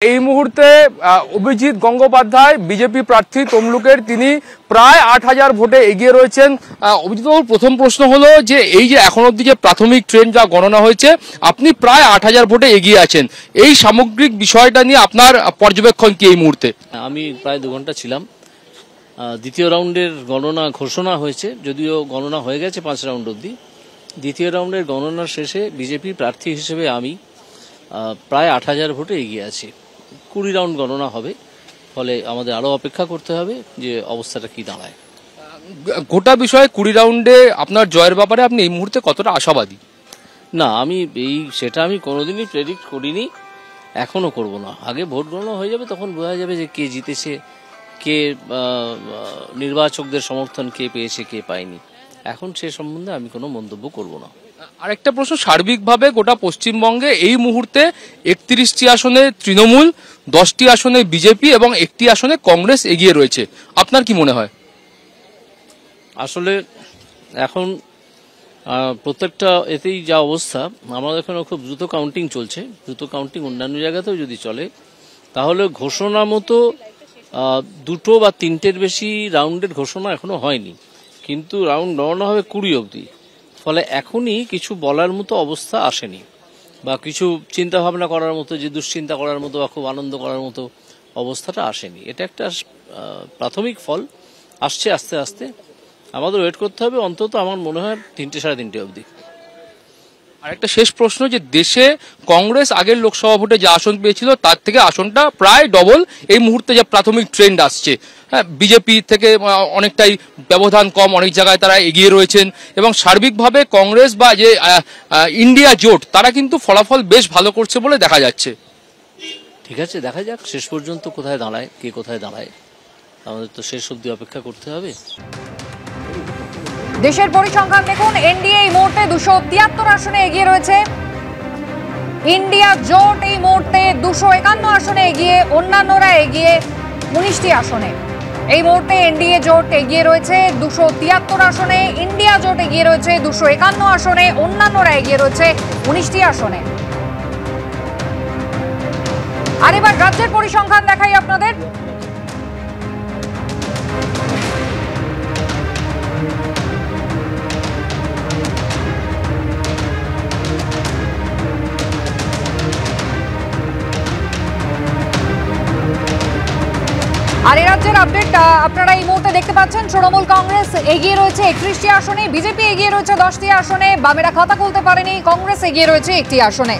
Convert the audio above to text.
এই মুহূর্তে অভিজিৎ গঙ্গোপাধ্যায় বিজেপি প্রার্থী তমলুকের তিনি প্রায় ৮,০০০ ভোটে এগিয়ে রয়েছেন। অভিজিৎ বাবুর প্রথম প্রশ্ন হলো যে এই যে এখন অবধি যে প্রাথমিক ট্রেন্ড যা গণনা হয়েছে, আপনি প্রায় ৮,০০০ ভোটে এগিয়ে আছেন, এই সামগ্রিক বিষয়টা নিয়ে আপনার পর্যবেক্ষণ কি এই মুহূর্তে? আমি প্রায় ২ ঘন্টা ছিলাম। দ্বিতীয় রাউন্ডের গণনা ঘোষণা হয়েছে, যদিও গণনা হয়ে গেছে ৫ রাউন্ড অবধি। দ্বিতীয় রাউন্ডের গণনার শেষে বিজেপি প্রার্থী হিসেবে আমি প্রায় ৮,০০০ ভোটে এগিয়ে আছি। ২০ রাউন্ড গণনা হবে, ফলে আমাদের আরও অপেক্ষা করতে হবে যে অবস্থাটা কি দাঁড়ায়। গোটা বিষয়ে ২০ রাউন্ডে আপনার জয়ের ব্যাপারে আপনি এই মুহূর্তে কতটা আশাবাদী? না, আমি সেটা আমি কোনোদিনই প্রেডিক্ট করিনি, এখনও করব না। আগে ভোট গণনা হয়ে যাবে, তখন বোঝা যাবে যে কে জিতেছে, কে নির্বাচকদের সমর্থন কে পেয়েছে, কে পায়নি। এখন সে সম্বন্ধে আমি কোনো মন্তব্য করব না। আরেকটা প্রশ্ন, সার্বিকভাবে গোটা পশ্চিমবঙ্গে এই মুহূর্তে ৩১টি আসনে তৃণমূল, ১০টি আসনে বিজেপি এবং ১টি আসনে কংগ্রেস এগিয়ে রয়েছে, আপনার কি মনে হয়? আসলে এখন প্রত্যেকটা এতেই যা অবস্থা, আমাদের এখানে খুব দ্রুত কাউন্টিং চলছে। দ্রুত কাউন্টিং অন্যান্য জায়গাতেও যদি চলে, তাহলে ঘোষণা মতো ২টো বা ৩টের বেশি রাউন্ডের ঘোষণা এখনো হয়নি, কিন্তু রাউন্ড গণনা হবে ২০ অবধি। ফলে এখনই কিছু বলার মতো অবস্থা আসেনি, বা কিছু চিন্তা ভাবনা করার মতো, যে দুশ্চিন্তা করার মতো বা খুব আনন্দ করার মতো অবস্থাটা আসেনি। এটা একটা প্রাথমিক ফল, আসছে আস্তে আস্তে। আমাদের ওয়েট করতে হবে অন্তত আমার মনে হয় ৩টে সাড়ে ৩টে অবধি। আর একটা শেষ প্রশ্ন, যে দেশে কংগ্রেস আগের লোকসভা ভোটে যে আসন পেয়েছিল তার থেকে আসনটা প্রায় ডবল এই মুহূর্তে যে প্রাথমিক ট্রেন্ড আসছে। হ্যাঁ, বিজেপি থেকে অনেকটাই ব্যবধান কম, অনেক জায়গায় তারা এগিয়ে রয়েছেন, এবং সার্বিকভাবে কংগ্রেস বা যে ইন্ডিয়া জোট তারা কিন্তু ফলাফল বেশ ভালো করছে বলে দেখা যাচ্ছে। ঠিক আছে, দেখা যাক শেষ পর্যন্ত কোথায় দাঁড়ায়, কে কোথায় দাঁড়ায়। আমাদের তো শেষ অবধি অপেক্ষা করতে হবে। দেশের পরিসংখ্যান দেখুন, এনডিএ এই মুহূর্তে ২৭৩ আসনে এগিয়ে রয়েছে। ইন্ডিয়া জোট এই মুহূর্তে ২৫১ আসনে এগিয়ে, অন্যান্যরা এগিয়ে ১৯টি আসনে। এই মুহূর্তে এনডিএ জোট এগিয়ে রয়েছে ২৭৩ আসনে, ইন্ডিয়া জোট এগিয়ে রয়েছে ২৫১ আসনে, অন্যান্যরা এগিয়ে রয়েছে ১৯টি আসনে। আর এবার রাজ্যের পরিসংখ্যান দেখাই আপনাদের। আর এই রাজ্যের আপডেট আপনারা এই মুহূর্তে দেখতে পাচ্ছেন। তৃণমূল কংগ্রেস এগিয়ে রয়েছে ৩১টি আসনে, বিজেপি এগিয়ে রয়েছে ১০টি আসনে, বামেরা খাতা খুলতে পারেনি, কংগ্রেস এগিয়ে রয়েছে ১টি আসনে।